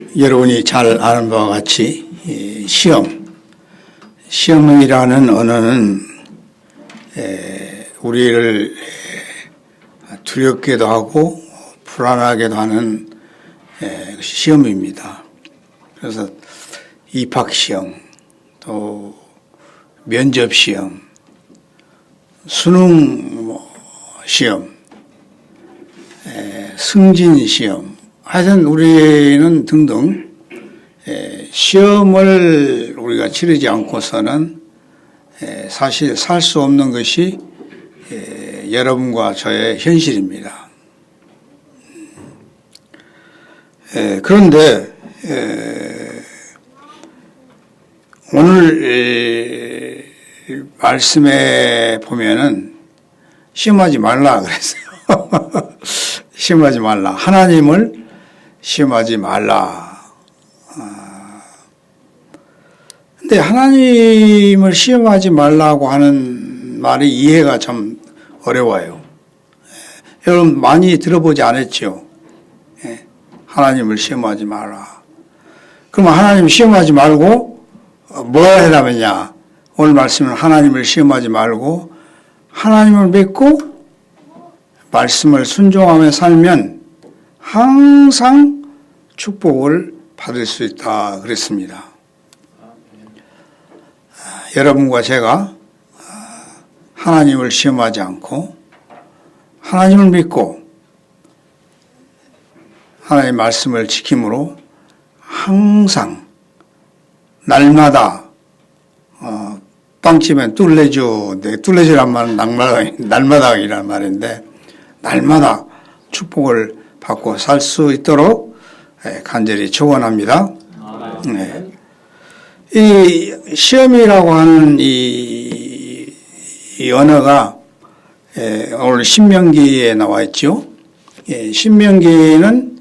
여러분이 잘 아는 바와 같이 시험이라는 언어는 우리를 두렵게도 하고 불안하게도 하는 시험입니다. 그래서 입학시험, 또 면접시험, 수능 시험, 승진시험, 하여튼 우리는 등등 시험을 우리가 치르지 않고서는 사실 살 수 없는 것이 여러분과 저의 현실입니다. 그런데 오늘 말씀에 보면은 시험하지 말라 그랬어요. 시험하지 말라. 하나님을 시험하지 말라. 근데 하나님을 시험하지 말라고 하는 말이 이해가 참 어려워요. 여러분 많이 들어보지 않았죠? 하나님을 시험하지 마라. 그러면 하나님 시험하지 말고 뭐 해라면야? 오늘 말씀은 하나님을 시험하지 말고 하나님을 믿고 말씀을 순종하며 살면 항상 축복을 받을 수 있다 그랬습니다. 여러분과 제가 하나님을 시험하지 않고 하나님을 믿고 하나님의 말씀을 지킴으로 항상 날마다 빵집엔 뚫레주란 말은 날마다이라는 말인데 날마다 축복을 받고 살 수 있도록 간절히 축원합니다. 네. 이 시험이라고 하는 이 언어가 오늘 신명기에 나와 있죠. 신명기는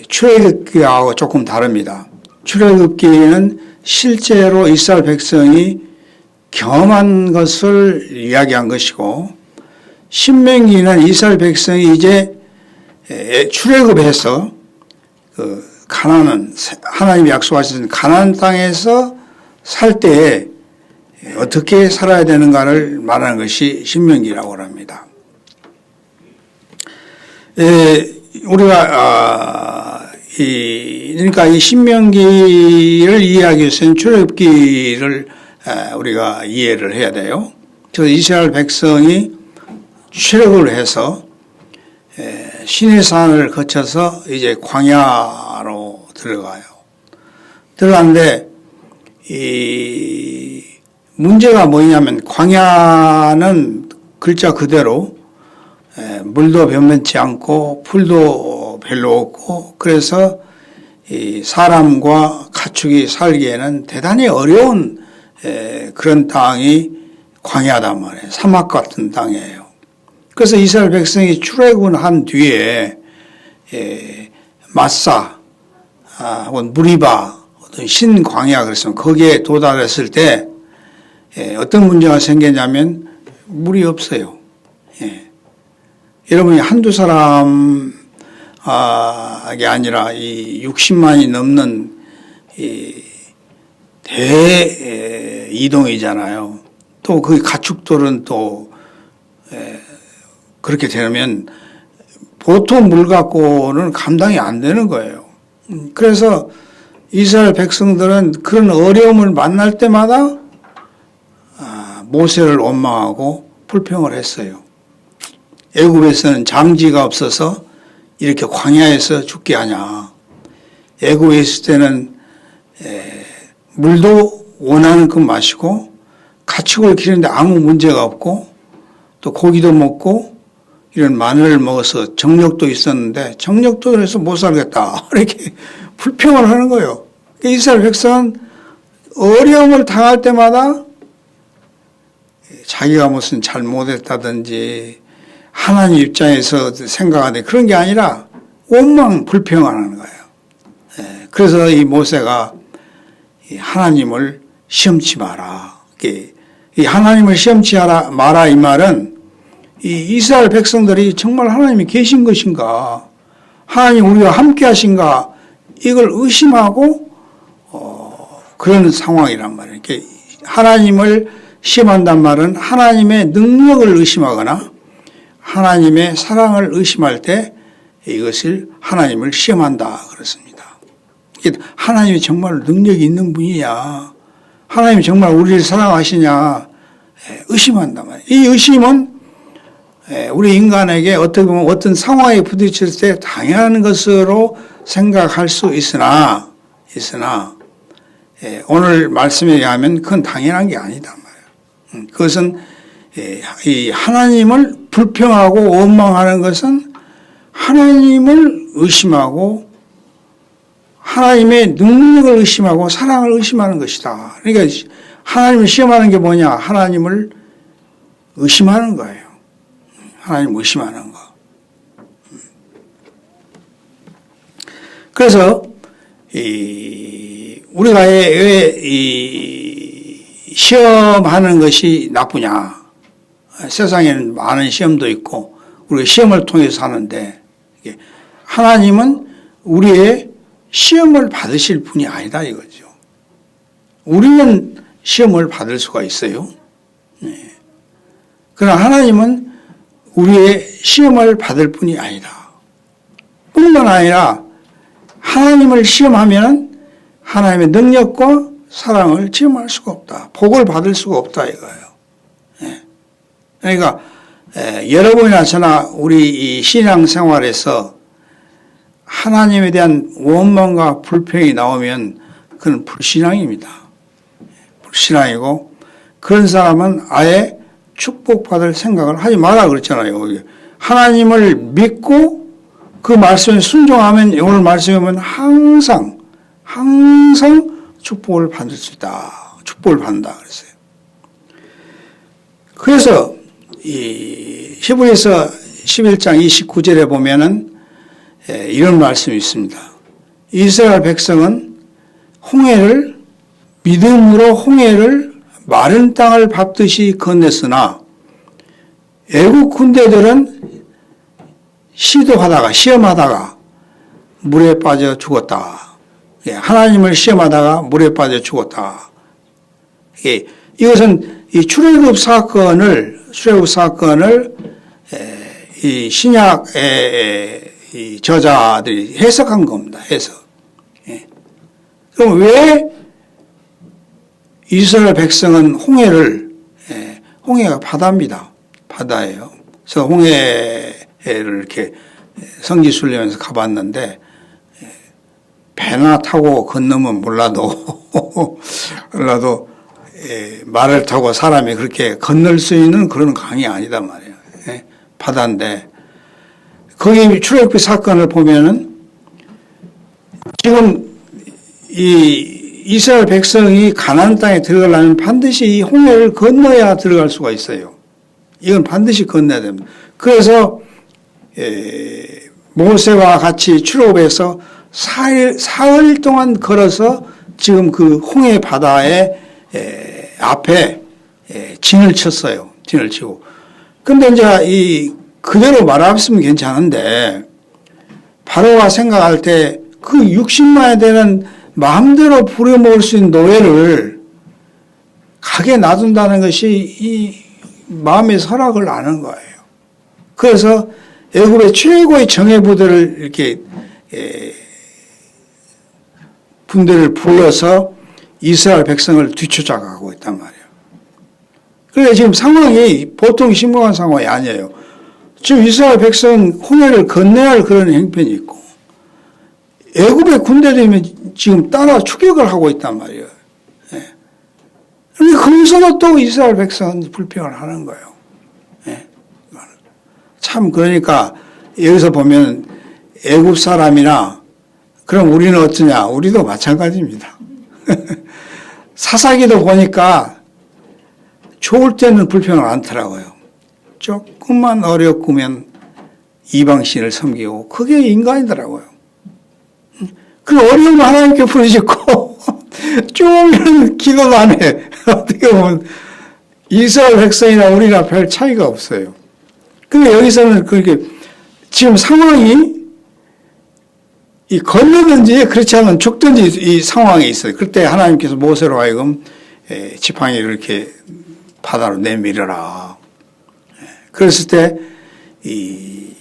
출애굽기하고 조금 다릅니다. 출애굽기는 실제로 이스라엘 백성이 경험한 것을 이야기한 것이고 신명기는 이스라엘 백성이 이제 출애굽해서 가나안 하나님이 약속하신 가나안 땅에서 살 때에 어떻게 살아야 되는가를 말하는 것이 신명기라고 합니다. 우리가 그러니까 이 신명기를 이해하기 위해서는 출애굽기를 우리가 이해를 해야 돼요. 그래서 이스라엘 백성이 출애굽을 해서 시내산을 거쳐서 이제 광야로 들어가는데 이 문제가 뭐냐면 광야는 글자 그대로 물도 변변치 않고 풀도 별로 없고 그래서 이 사람과 가축이 살기에는 대단히 어려운 그런 땅이 광야단 말이에요. 사막 같은 땅이에요. 그래서 이스라엘 백성이 출애굽한 뒤에 마사, 무리바, 어떤 신광야 그랬으면 거기에 도달했을 때 어떤 문제가 생겼냐면 물이 없어요. 여러분이 한두 사람이 아니라 이 60만이 넘는 이 대이동이잖아요. 또 그 가축들은 또 그렇게 되면 보통 물 갖고는 감당이 안 되는 거예요. 그래서 이스라엘 백성들은 그런 어려움을 만날 때마다 모세를 원망하고 불평을 했어요. 애굽에서는 장지가 없어서 이렇게 광야에서 죽게 하냐. 애굽에 있을 때는 물도 원하는 것 마시고 가축을 기르는데 아무 문제가 없고 또 고기도 먹고 이런 마늘을 먹어서 정력도 있었는데 정력도 그래서 못 살겠다 이렇게 불평을 하는 거예요. 이스라엘 백성은 어려움을 당할 때마다 자기가 무슨 잘못했다든지 하나님 입장에서 생각하는데 그런 게 아니라 원망 불평을 하는 거예요. 그래서 이 모세가 하나님을 시험치 마라. 이 하나님을 시험치 마라 이 말은 이 이스라엘 백성들이 정말 하나님이 계신 것인가, 하나님 우리와 함께 하신가, 이걸 의심하고 그런 상황이란 말이에요. 이렇게 하나님을 시험한단 말은 하나님의 능력을 의심하거나 하나님의 사랑을 의심할 때 이것을 하나님을 시험한다 그렇습니다. 하나님이 정말 능력이 있는 분이냐, 하나님이 정말 우리를 사랑하시냐 의심한단 말이에요. 이 의심은 우리 인간에게 어떻게 보면 어떤 상황에 부딪힐 때 당연한 것으로 생각할 수 있으나 오늘 말씀에 의하면 그건 당연한 게 아니다 말이에요. 그것은 이 하나님을 불평하고 원망하는 것은 하나님을 의심하고 하나님의 능력을 의심하고 사랑을 의심하는 것이다. 그러니까 하나님을 시험하는 게 뭐냐? 하나님을 의심하는 거예요. 하나님 의심하는 거. 그래서 우리가 왜 시험하는 것이 나쁘냐? 세상에는 많은 시험도 있고 우리가 시험을 통해서 사는데 하나님은 우리의 시험을 받으실 분이 아니다 이거죠. 우리는 시험을 받을 수가 있어요. 그러나 하나님은 우리의 시험을 받을 분이 아니다. 뿐만 아니라 하나님을 시험하면 하나님의 능력과 사랑을 체험할 수가 없다. 복을 받을 수가 없다 이거예요. 그러니까 여러분이나 저나 우리 이 신앙생활에서 하나님에 대한 원망과 불평이 나오면 그건 불신앙입니다. 불신앙이고 그런 사람은 아예 축복받을 생각을 하지 마라 그랬잖아요. 하나님을 믿고 그 말씀에 순종하면 오늘 말씀에 보면 항상 축복을 받을 수 있다. 축복을 받는다 그랬어요. 그래서 이 히브리서 11장 29절에 보면은 이런 말씀이 있습니다. 이스라엘 백성은 믿음으로 홍해를 마른 땅을 밟듯이 건넜으나 애국 군대들은 시험하다가 물에 빠져 죽었다. 하나님을 시험하다가 물에 빠져 죽었다. 이것은 이 출애굽 사건을 이 신약의 이 저자들이 해석한 겁니다. 해석. 그럼 왜 이스라엘 백성은 홍해가 바다입니다. 바다예요. 그래서 홍해를 이렇게 성지순례하면서 가봤는데 배나 타고 건너면 몰라도 말을 타고 사람이 그렇게 건널 수 있는 그런 강이 아니단 말이에요. 바다인데 거기 출애굽 사건을 보면은 지금 이 이스라엘 백성이 가나안 땅에 들어가려면 반드시 이 홍해를 건너야 들어갈 수가 있어요. 이건 반드시 건너야 됩니다. 그래서 모세와 같이 출애굽해서 사흘 동안 걸어서 지금 그 홍해 바다의 앞에 진을 쳤어요. 진을 치고. 근데 이제 그대로 말았으면 괜찮은데 바로가 생각할 때 그 60만에 되는 마음대로 부려먹을 수 있는 노예를 가게 놔둔다는 것이 이 마음의 설악을 아는 거예요. 그래서 애굽의 최고의 정예부대를 이렇게 군대를 불러서 이스라엘 백성을 뒤쫓아가고 있단 말이에요. 그런데 지금 상황이 보통 심각한 상황이 아니에요. 지금 이스라엘 백성은 홍해를 건너야 할 그런 형편이 있고 애굽의 군대들이 지금 따라 추격을 하고 있단 말이에요. 그런데 거기서도 또 이스라엘 백성은 불평을 하는 거예요. 참 그러니까 여기서 보면 애굽 사람이나 그럼 우리는 어쩌냐? 우리도 마찬가지입니다. 사사기도 보니까 좋을 때는 불평을 않더라고요. 조금만 어렵구면 이방신을 섬기고 그게 인간이더라고요. 그 어려움 하나님께 부르짖고 조금 기도도 안 해. 어떻게 보면 이스라엘 백성이나 우리나 별 차이가 없어요. 근데 여기서는 그렇게 지금 상황이 이 건너든지 그렇지 않으면 죽든지 이 상황에 있어요. 그때 하나님께서 모세로 하여금 지팡이를 이렇게 바다로 내밀어라. 그랬을 때 이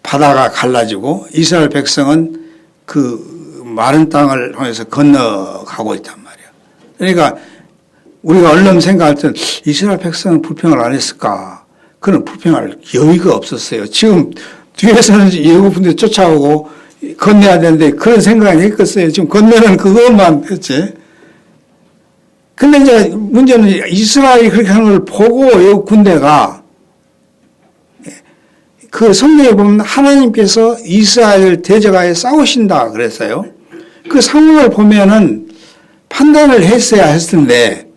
바다가 갈라지고 이스라엘 백성은 그 마른 땅을 통해서 건너가고 있단 말이에요. 그러니까 우리가 얼른 생각할 때 이스라엘 백성은 불평을 안 했을까? 그는 불평할 여유가 없었어요. 지금 뒤에서는 예고분들이 쫓아오고 건너야 되는데 그런 생각이 했겠어요. 지금 건너는 그것만 했지. 근데 이제 문제는 이스라엘이 그렇게 하는 걸 보고 이 군대가 그 성경에 보면 하나님께서 이스라엘 대적하여 싸우신다 그랬어요. 그 상황을 보면은 판단을 했어야 했을 텐데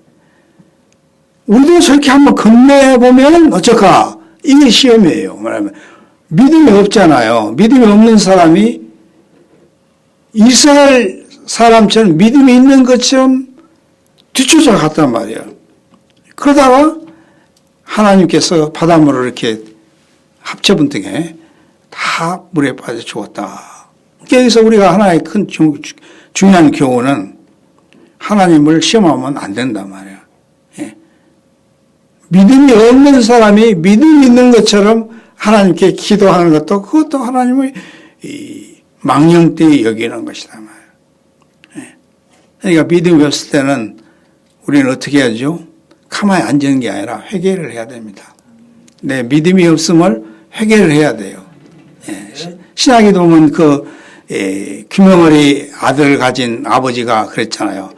우리도 저렇게 한번 건너보면 어쩔까? 이게 시험이에요. 말하면 믿음이 없잖아요. 믿음이 없는 사람이 이스라엘 사람처럼 믿음이 있는 것처럼 뒤쫓아갔단 말이에요. 그러다가 하나님께서 바닷물을 이렇게 합쳐분등에 다 물에 빠져 죽었다. 여기서 우리가 하나의 큰 중요한 교훈은 하나님을 시험하면 안 된단 말이에요. 예. 믿음이 없는 사람이 믿음이 있는 것처럼 하나님께 기도하는 것도 그것도 하나님의 망령되이 여기는 것이다 말이에요. 예. 그러니까 믿음이 없을 때는 우리는 어떻게 해야죠? 가만히 앉는 게 아니라 회개를 해야 됩니다. 네, 믿음이 없음을 회개를 해야 돼요. 예. 신학에도 보면 김영월이 아들을 가진 아버지가 그랬잖아요.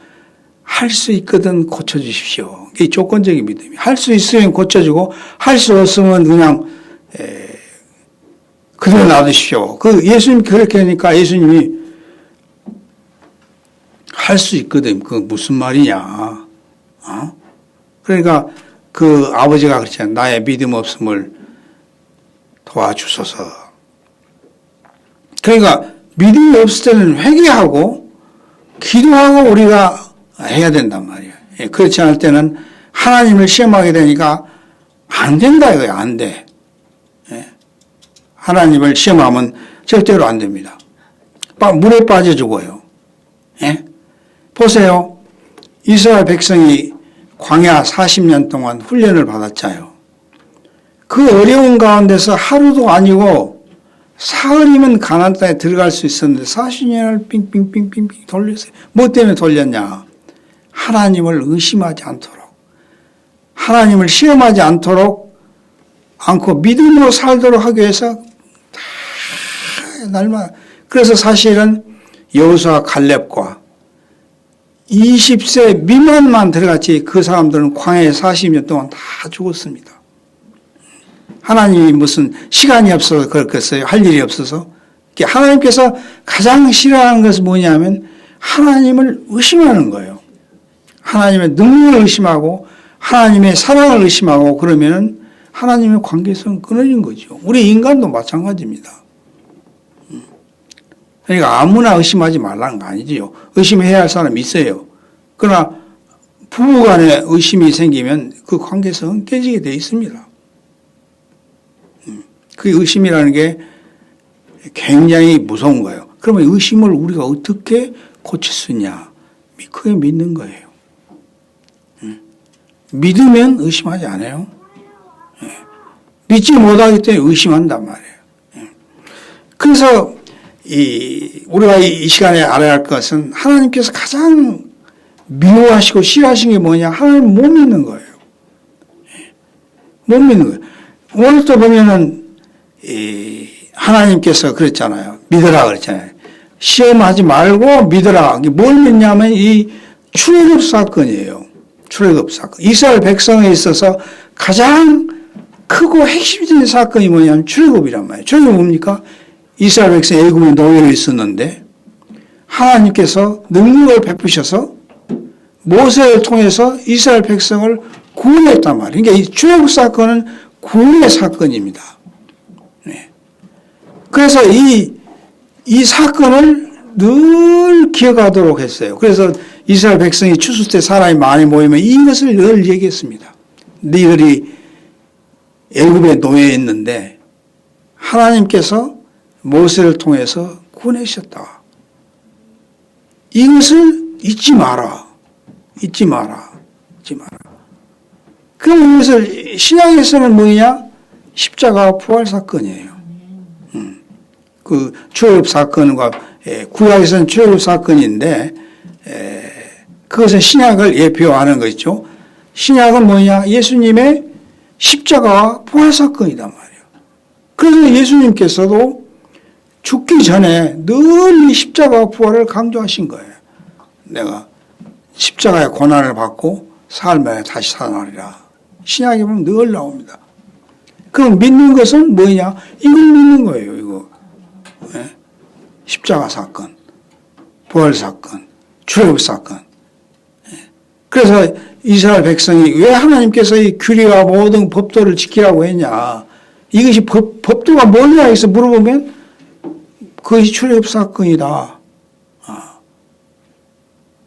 할 수 있거든 고쳐주십시오. 이게 조건적인 믿음이. 할 수 있으면 고쳐주고 할 수 없으면 그냥 그대로 놔두십시오. 예수님 그렇게 하니까 예수님이 할 수 있거든. 그 무슨 말이냐. 그러니까 그 아버지가 그랬잖아요. 나의 믿음 없음을 도와주소서. 그러니까 믿음이 없을 때는 회개하고 기도하고 우리가 해야 된단 말이에요. 그렇지 않을 때는 하나님을 시험하게 되니까 안 된다 이거예요. 안 돼. 하나님을 시험하면 절대로 안 됩니다. 물에 빠져 죽어요. 보세요. 이스라엘 백성이 광야 40년 동안 훈련을 받았잖아요. 그 어려운 가운데서 하루도 아니고 사흘이면 가나안 땅에 들어갈 수 있었는데 40년을 빙빙빙빙 돌렸어요. 뭐 때문에 돌렸냐? 하나님을 의심하지 않도록, 하나님을 시험하지 않고 믿음으로 살도록 하기 위해서 다 날마다. 그래서 사실은 여호수아 갈렙과 20세 미만만 들어갔지 그 사람들은 광야에 40년 동안 다 죽었습니다. 하나님이 무슨 시간이 없어서 그렇겠어요? 할 일이 없어서? 하나님께서 가장 싫어하는 것은 뭐냐면 하나님을 의심하는 거예요. 하나님의 능력을 의심하고 하나님의 사랑을 의심하고 그러면은 하나님의 관계성은 끊어진 거죠. 우리 인간도 마찬가지입니다. 그러니까 아무나 의심하지 말라는 거 아니지요. 의심해야 할 사람이 있어요. 그러나 부부간에 의심이 생기면 그 관계성은 깨지게 돼 있습니다. 그 의심이라는 게 굉장히 무서운 거예요. 그러면 의심을 우리가 어떻게 고칠 수 있냐? 그게 믿는 거예요. 믿으면 의심하지 않아요. 믿지 못하기 때문에 의심한단 말이에요. 그래서 우리가 이 시간에 알아야 할 것은 하나님께서 가장 미워하시고 싫어하시는 게 뭐냐? 하나님 못 믿는 거예요. 못 믿는 거예요. 오늘 또 보면은 하나님께서 그랬잖아요. 믿으라 그랬잖아요. 시험하지 말고 믿으라. 뭘 믿냐면 이 출애굽 사건이에요. 출애굽 사건. 이스라엘 백성에 있어서 가장 크고 핵심적인 사건이 뭐냐면 출애굽이란 말이에요. 출애굽이 뭡니까? 이스라엘 백성이 애굽에 노예로 있었는데 하나님께서 능력을 베푸셔서 모세를 통해서 이스라엘 백성을 구원했단 말이에요. 그러니까 이 출애굽 사건은 구원의 사건입니다. 네. 그래서 이 사건을 늘 기억하도록 했어요. 그래서 이스라엘 백성이 추수 때 사람이 많이 모이면 이것을 늘 얘기했습니다. 너희들이 애굽에 노예했는데 하나님께서 모세를 통해서 구원하셨다. 이것을 잊지 마라. 잊지 마라. 잊지 마라. 그럼 이것을 신약에서는 뭐냐? 십자가 부활 사건이에요. 그 출애굽 사건과 구약에서는 출애굽 사건인데 그것은 신약을 예표하는 것이죠. 신약은 뭐냐? 예수님의 십자가와 부활 사건이단 말이에요. 그래서 예수님께서도 죽기 전에 늘 이 십자가와 부활을 강조하신 거예요. 내가 십자가의 고난을 받고 삶에 다시 살아나리라. 신약에 보면 늘 나옵니다. 그럼 믿는 것은 뭐냐? 이걸 믿는 거예요. 이거 십자가 사건, 부활 사건, 출애굽 사건. 그래서 이스라엘 백성이 왜 하나님께서 이 규례와 모든 법도를 지키라고 했냐? 이것이 법도가 뭐냐 해서 물어보면 그것이 출애굽 사건이다.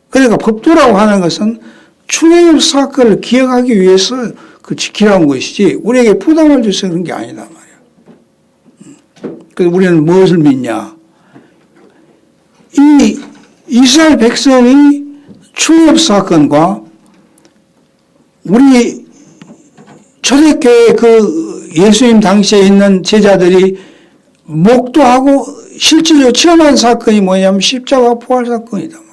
그러니까 법도라고 하는 것은 출애굽 사건을 기억하기 위해서 그 지키라는 것이지 우리에게 부담을 줘서 그런 게 아니다 말이야. 그래서 우리는 무엇을 믿냐? 이 이스라엘 백성이 출애굽 사건과 우리 초대교회 그 예수님 당시에 있는 제자들이 목도하고 실제로 체험한 사건이 뭐냐면 십자가 부활 사건이다.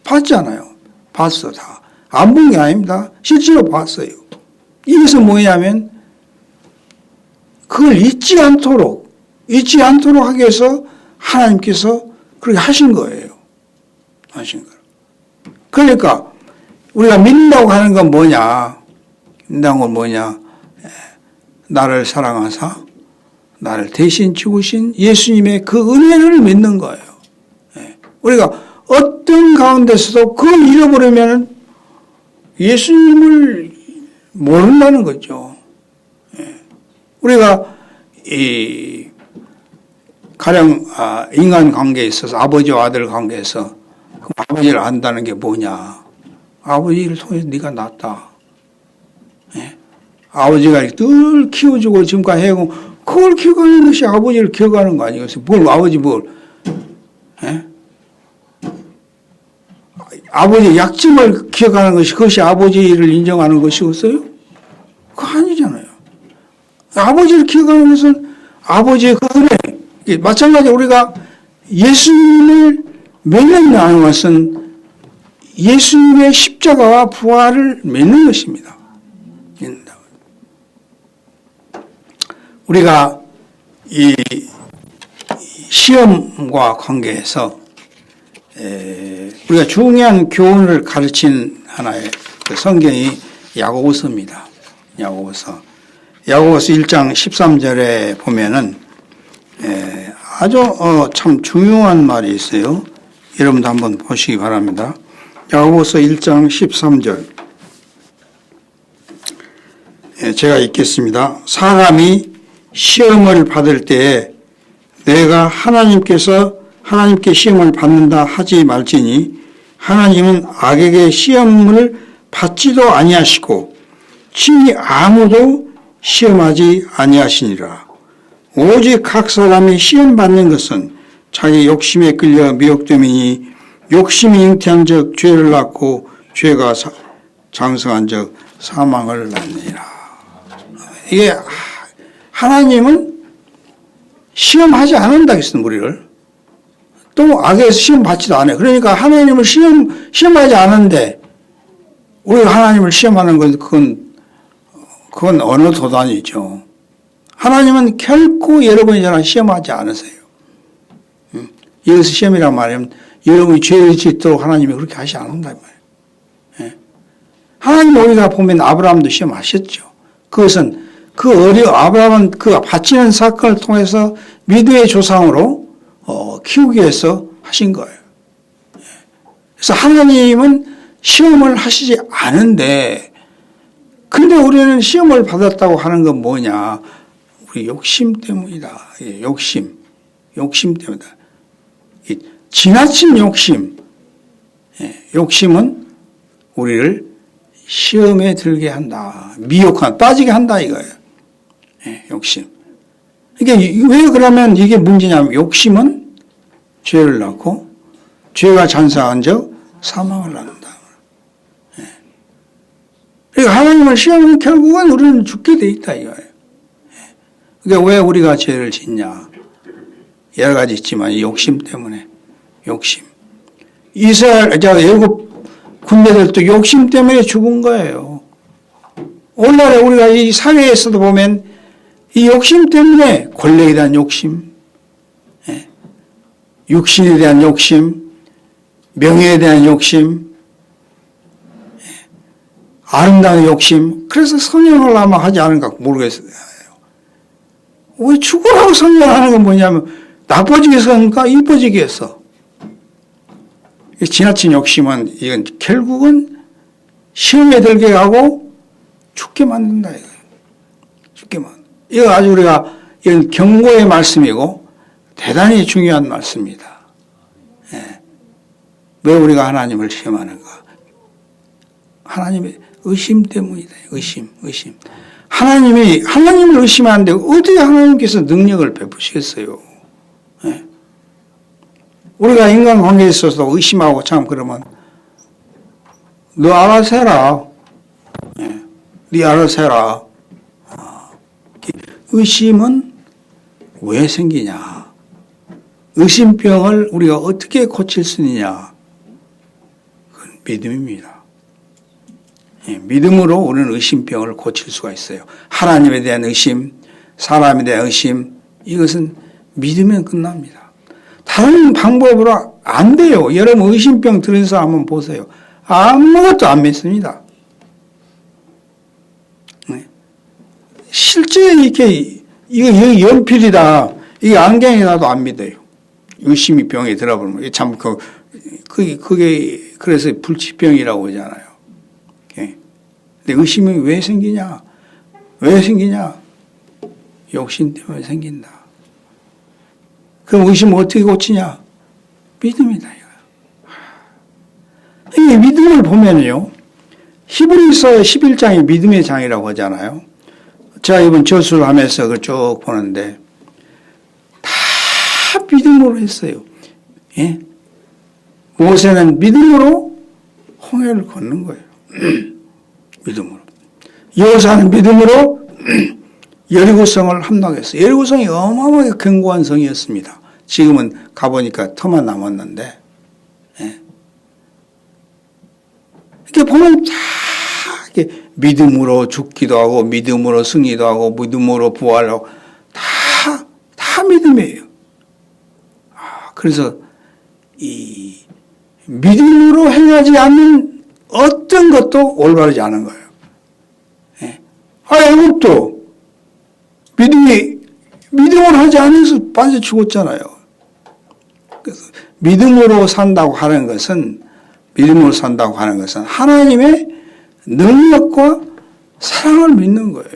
봤잖아요. 봤어 다. 안 본 게 아닙니다. 실제로 봤어요. 이것은 뭐냐면 그걸 잊지 않도록 하기 위해서 하나님께서 그렇게 하신 거예요. 하신 거예요. 그러니까 우리가 믿는다고 하는 건 뭐냐? 믿는다는 건 뭐냐? 나를 사랑하사 나를 대신 죽으신 예수님의 그 은혜를 믿는 거예요. 우리가 어떤 가운데서도 그걸 잃어버리면 예수님을 모른다는 거죠. 우리가 가령 인간 관계에 있어서 아버지와 아들 관계에서 아버지를 안다는 게 뭐냐? 아버지를 통해서 네가 낳았다. 아버지가 늘 키워주고 지금까지 해고 그걸 기억하는 것이 아버지를 기억하는 거 아니겠어요? 뭘 아버지 뭘? 아버지의 약점을 기억하는 것이 그것이 아버지를 인정하는 것이었어요? 그거 아니잖아요. 아버지를 기억하는 것은 아버지의 그 은혜. 마찬가지로 우리가 예수님을 믿는다는 것은 예수님의 십자가와 부활을 믿는 것입니다. 믿는다. 우리가 이 시험과 관계해서 우리가 중요한 교훈을 가르친 하나의 그 성경이 야고보서입니다. 야고보서 1장 13절에 보면은 아주 참 중요한 말이 있어요. 여러분도 한번 보시기 바랍니다. 야고보서 1장 13절. 제가 읽겠습니다. 사람이 시험을 받을 때에 내가 하나님께 시험을 받는다 하지 말지니 하나님은 악에게 시험을 받지도 아니하시고 친히 아무도 시험하지 아니하시니라. 오직 각 사람이 시험 받는 것은 자기 욕심에 끌려 미혹됨이니 욕심이 잉태한 적 죄를 낳고 죄가 장성한 적 사망을 낳느니라. 이게 하나님은 시험하지 않는다 했습니다. 우리를. 또 악에서 시험 받지도 않아요. 그러니까 하나님을 시험하지 않는데 우리가 하나님을 시험하는 건 그건 어느 도단이죠. 하나님은 결코 여러분이잖아 시험하지 않으세요. 여기서 시험이란 말이면 여러분이 죄를 짓도록 하나님이 그렇게 하지 않는단 말이에요. 하나님 우리가 보면 아브라함도 시험하셨죠. 그것은 아브라함은 그 바치는 사건을 통해서 믿음의 조상으로 키우기 위해서 하신 거예요. 그래서 하나님은 시험을 하시지 않은데, 근데 우리는 시험을 받았다고 하는 건 뭐냐? 우리 욕심 때문이다. 욕심 때문이다. 지나친 욕심. 욕심은 우리를 시험에 들게 한다. 빠지게 한다 이거예요. 욕심. 이게 왜 그러면 이게 문제냐면 욕심은 죄를 낳고 죄가 잔상한 적 사망을 낳는다. 그러니까 하나님을 시험하면 결국은 우리는 죽게 돼 있다 이거예요. 그러니까 왜 우리가 죄를 짓냐? 여러 가지 있지만 욕심 때문에 욕심. 애국 군대들도 욕심 때문에 죽은 거예요. 오늘날에 우리가 이 사회에서도 보면 이 욕심 때문에 권력에 대한 욕심, 육신에 대한 욕심, 명예에 대한 욕심, 아름다운 욕심. 그래서 선언을 아마 하지 않은가 모르겠어요. 왜 죽으라고 선언하는 건 뭐냐면 나빠지겠습니까? 이뻐지겠어. 지나친 욕심은 이건 결국은 시험에 들게 하고 죽게 만든다 이거예요. 죽게 만. 이거 아주 이건 경고의 말씀이고 대단히 중요한 말씀입니다. 왜 우리가 하나님을 시험하는가? 하나님의 의심 때문이다. 의심. 하나님을 의심하는데 어떻게 하나님께서 능력을 베푸시겠어요? 우리가 인간관계에 있어서 의심하고 참 그러면 너 알아서 해라. 네 알아서 해라. 의심은 왜 생기냐? 의심병을 우리가 어떻게 고칠 수 있느냐? 그건 믿음입니다. 믿음으로 우리는 의심병을 고칠 수가 있어요. 하나님에 대한 의심, 사람에 대한 의심, 이것은 믿으면 끝납니다. 다른 방법으로 안 돼요. 여러분 의심병 들은 사람 한번 보세요. 아무것도 안 믿습니다. 실제 이렇게 이거 연필이다, 이게 안경이라도 안 믿어요. 의심이 병에 들어버리면 참 그게 그래서 불치병이라고 하잖아요. 근데 의심이 왜 생기냐? 왜 생기냐? 욕심 때문에 생긴다. 그럼 의심을 어떻게 고치냐? 믿음이다. 이 믿음을 보면요, 히브리서 11장이 믿음의 장이라고 하잖아요. 제가 이번 저수를 하면서 그걸 쭉 보는데 다 믿음으로 했어요. 모세는 믿음으로 홍해를 걷는 거예요. 믿음으로. 여호사는 믿음으로 여리고성을 함락했어요. 여리고성이 어마어마하게 견고한 성이었습니다. 지금은 가보니까 터만 남았는데, 이렇게 보면 다 이렇게 믿음으로 죽기도 하고, 믿음으로 승리도 하고, 믿음으로 부활하고, 다 믿음이에요. 그래서 이 믿음으로 행하지 않는 어떤 것도 올바르지 않은 거예요. 애국도 믿음으로 하지 않아서 빠져 죽었잖아요. 그래서 믿음으로 산다고 하는 것은 하나님의 능력과 사랑을 믿는 거예요.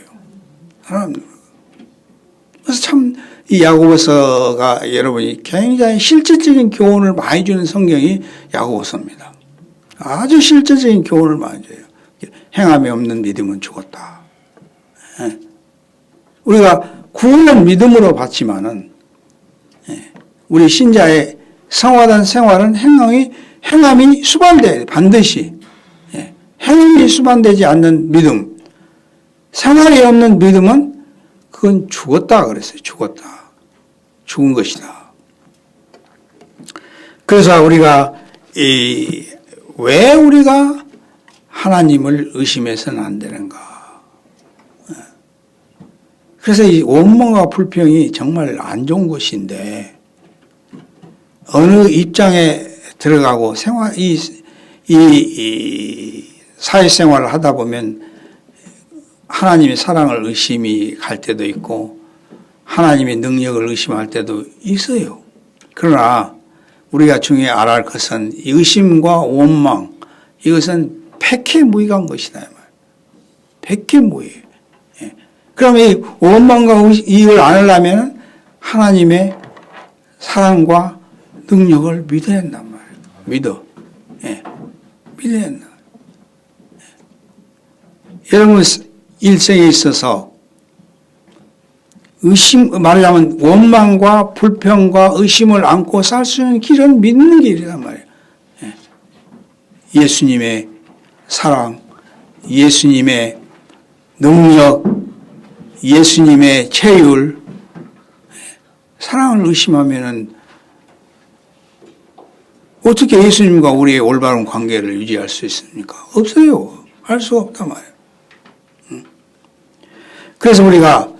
그래서 참 이 야고보서가 여러분이 굉장히 실질적인 교훈을 많이 주는 성경이 야고보서입니다. 아주 실질적인 교훈을 많이 줘요. 행함이 없는 믿음은 죽었다. 우리가 구원은 믿음으로 받지만은 우리 신자의 성화된 생활은 행함이 수반돼야 돼. 반드시 행함이 수반되지 않는 믿음, 생활이 없는 믿음은 그건 죽었다 그랬어요. 죽은 것이다. 그래서 우리가 왜 우리가 하나님을 의심해서는 안 되는가? 그래서 이 원망과 불평이 정말 안 좋은 것인데 어느 입장에 들어가고 이 사회생활을 하다 보면 하나님의 사랑을 의심이 갈 때도 있고 하나님의 능력을 의심할 때도 있어요. 그러나 우리가 중요히 알아야 할 것은 의심과 원망, 이것은 백해무익한 것이다. 백해무익. 그러면 이 원망과 이걸 안 하려면 하나님의 사랑과 능력을 믿어야 한단 말이에요. 믿어야 한다. 여러분 일생에 있어서 말하자면 원망과 불평과 의심을 안고 살 수 있는 길은 믿는 길이란 말이에요. 예수님의 사랑, 예수님의 능력, 예수님의 체율, 사랑을 의심하면은 어떻게 예수님과 우리의 올바른 관계를 유지할 수 있습니까? 없어요. 할 수가 없단 말이에요. 그래서 우리가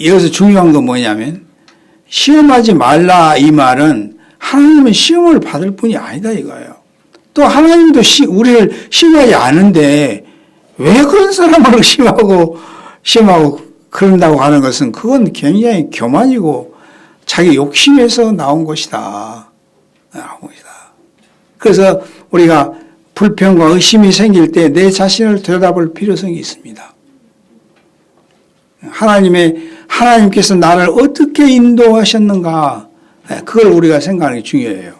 여기서 중요한 건 뭐냐면 시험하지 말라 이 말은 하나님은 시험을 받을 뿐이 아니다 이거예요. 또 하나님도 우리를 시험하지 않은데 왜 그런 사람을 시험하고 그런다고 하는 것은 그건 굉장히 교만이고 자기 욕심에서 나온 것이다. 그래서 우리가 불평과 의심이 생길 때 내 자신을 들여다볼 필요성이 있습니다. 하나님께서 나를 어떻게 인도하셨는가, 그걸 우리가 생각하는 게 중요해요.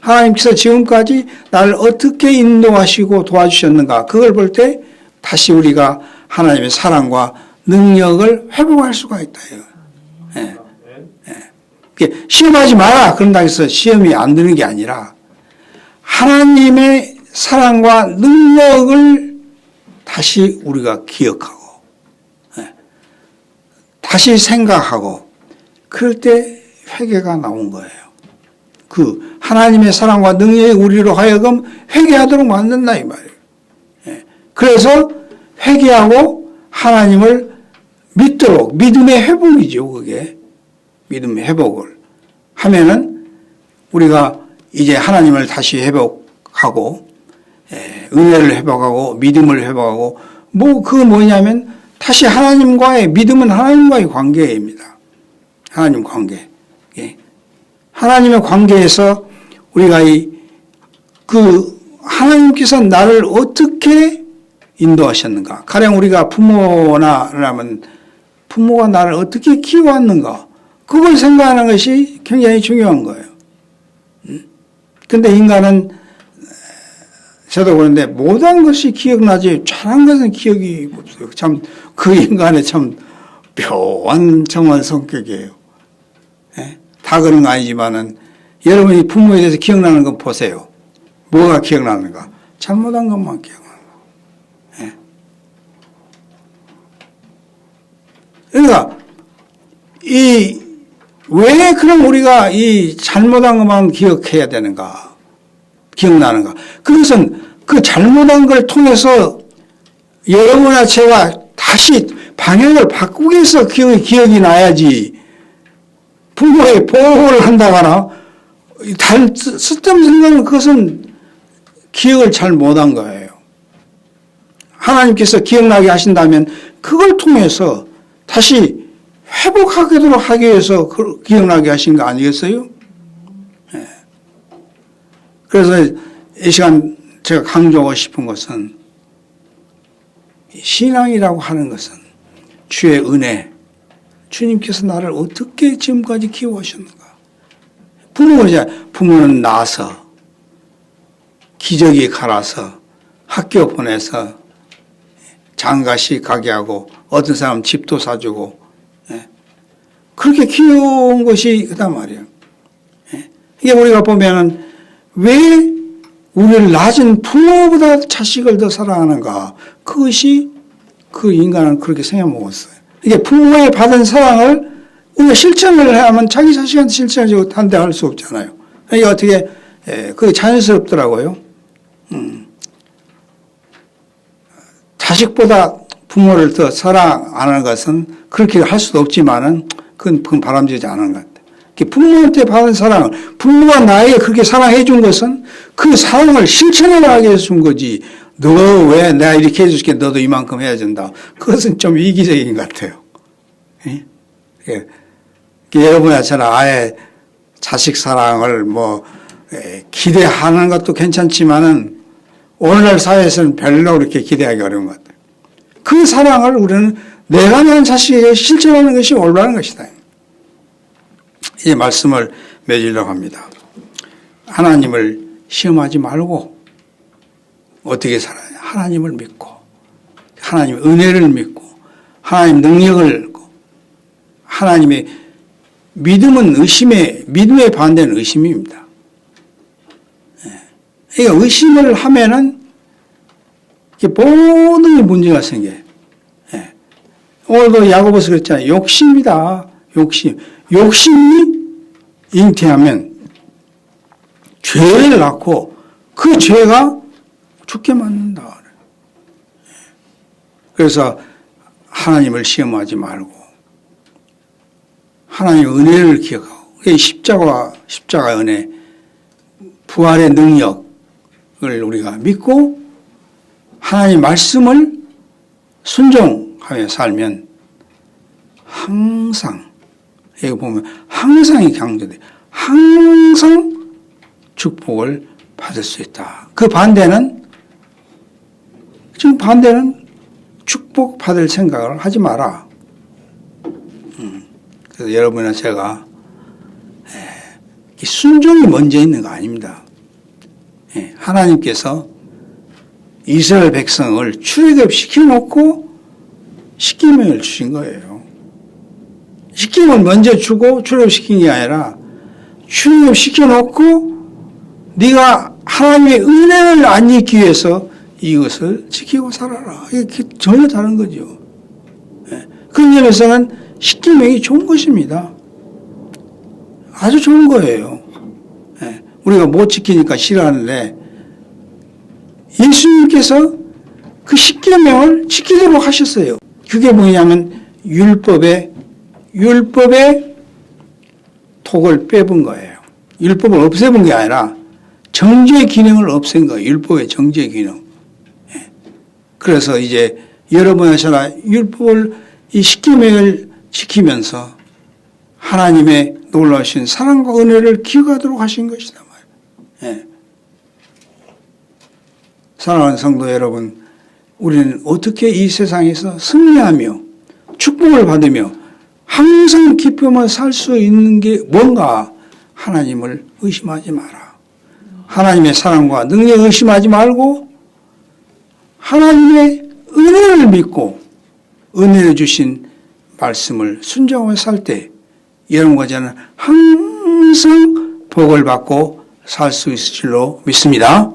하나님께서 지금까지 나를 어떻게 인도하시고 도와주셨는가, 그걸 볼 때 다시 우리가 하나님의 사랑과 능력을 회복할 수가 있다. 시험하지 마라 그런다고 해서 시험이 안 드는 게 아니라 하나님의 사랑과 능력을 다시 우리가 기억하고 다시 생각하고 그럴 때 회개가 나온 거예요. 그 하나님의 사랑과 능력이 우리로 하여금 회개하도록 만든다 이 말이에요. 그래서 회개하고 하나님을 믿도록, 믿음의 회복이죠 그게. 믿음의 회복을 하면은 우리가 이제 하나님을 다시 회복하고 은혜를 회복하고 믿음을 회복하고 그건 뭐냐면 다시 믿음은 하나님과의 관계입니다. 하나님 관계. 하나님의 관계에서 우리가 하나님께서 나를 어떻게 인도하셨는가. 가령 우리가 부모라면 부모가 나를 어떻게 키워왔는가. 그걸 생각하는 것이 굉장히 중요한 거예요. 근데 인간은 저도 그런데 못한 것이 기억나지 잘한 것은 기억이 없어요. 참 그 인간의 참 묘한 정말 성격이에요. 다 그런 거 아니지만은 여러분이 부모에 대해서 기억나는 건 보세요. 뭐가 기억나는가? 잘못한 것만 기억나는 거. 그러니까 왜 그럼 우리가 이 잘못한 것만 기억해야 되는가? 기억나는가? 그것은 그 잘못한 걸 통해서 여러분이나 제가 다시 방향을 바꾸기 위해서 기억이 나야지 부모의 보호를 한다거나 쓸데없는 생각은 그것은 기억을 잘 못한 거예요. 하나님께서 기억나게 하신다면 그걸 통해서 다시 회복하도록 하기 위해서 기억나게 하신 거 아니겠어요? 그래서 이 시간 제가 강조하고 싶은 것은 신앙이라고 하는 것은 주의 은혜, 주님께서 나를 어떻게 지금까지 키워오셨는가. 부모는 낳아서 기저귀 갈아서 학교 보내서 장가시 가게 하고 어떤 사람 집도 사주고 그렇게 키워온 것이 그단 말이에요. 이게 우리가 보면은 왜 우리를 낳은 부모보다 자식을 더 사랑하는가? 그것이 그 인간은 그렇게 생각 먹었어요. 이게 부모의 받은 사랑을 우리가 실천을 하면 자기 자식한테 실천하지 못한데 할 수 없잖아요. 이게 어떻게 그게 자연스럽더라고요. 자식보다 부모를 더 사랑하는 것은 그렇게 할 수도 없지만은 그건 바람직하지 않은 것 같아요. 부모한테 받은 사랑을 부모가 나에게 그렇게 사랑해 준 것은 그 사랑을 실천해 나가게 해서 준 거지. 너 왜 내가 이렇게 해줄게 너도 이만큼 해야 된다. 그것은 좀 이기적인 것 같아요. 여러분이나 저는 아예 자식 사랑을 기대하는 것도 괜찮지만은 오늘날 사회에서는 별로 그렇게 기대하기 어려운 것 같아요. 그 사랑을 우리는 내가 낳은 자식에게 실천하는 것이 올바른 것이다. 이 말씀을 맺으려고 합니다. 하나님을 시험하지 말고 어떻게 살아야 하나님을 믿고 하나님의 은혜를 믿고 하나님 능력을, 하나님의 믿음은 믿음의 반대는 의심입니다. 그러니까 의심을 하면은 모든 게 문제가 생겨요. 오늘도 야고보서 그랬잖아요. 욕심이다. 욕심이 잉태하면 죄를 낳고 그 죄가 죽게 만든다. 그래서 하나님을 시험하지 말고 하나님의 은혜를 기억하고 십자가 은혜, 부활의 능력을 우리가 믿고 하나님 말씀을 순종하며 살면 항상, 여기 보면 항상이 강조돼. 항상 축복을 받을 수 있다. 그 반대는, 지금 반대는 축복 받을 생각을 하지 마라. 그래서 여러분이나 제가 순종이 먼저 있는 거 아닙니다. 하나님께서 이스라엘 백성을 출애굽시켜 놓고 십계명을 주신 거예요. 십계명을 먼저 주고 출애굽시킨 게 아니라 출애굽시켜 놓고 네가 하나님의 은혜를 안 잊기 위해서 이것을 지키고 살아라. 이게 전혀 다른 거죠. 그런 점에서는 십계명이 좋은 것입니다. 아주 좋은 거예요. 우리가 못 지키니까 싫어하는데 예수님께서 그 십계명을 지키도록 하셨어요. 그게 뭐냐면 율법의 톡을 빼본 거예요. 율법을 없애본 게 아니라 정죄 기능을 없앤 거예요. 율법의 정죄 기능. 그래서 이제 여러분의 저나 율법을, 이 십계명을 지키면서 하나님의 놀라우신 사랑과 은혜를 기억하도록 하신 것이다 말이에요. 사랑하는 성도 여러분, 우리는 어떻게 이 세상에서 승리하며 축복을 받으며 항상 기쁨을 살 수 있는 게 뭔가? 하나님을 의심하지 마라. 하나님의 사랑과 능력을 의심하지 말고 하나님의 은혜를 믿고 은혜를 주신 말씀을 순종하며 살 때 여러분과 저는 항상 복을 받고 살 수 있을 줄로 믿습니다.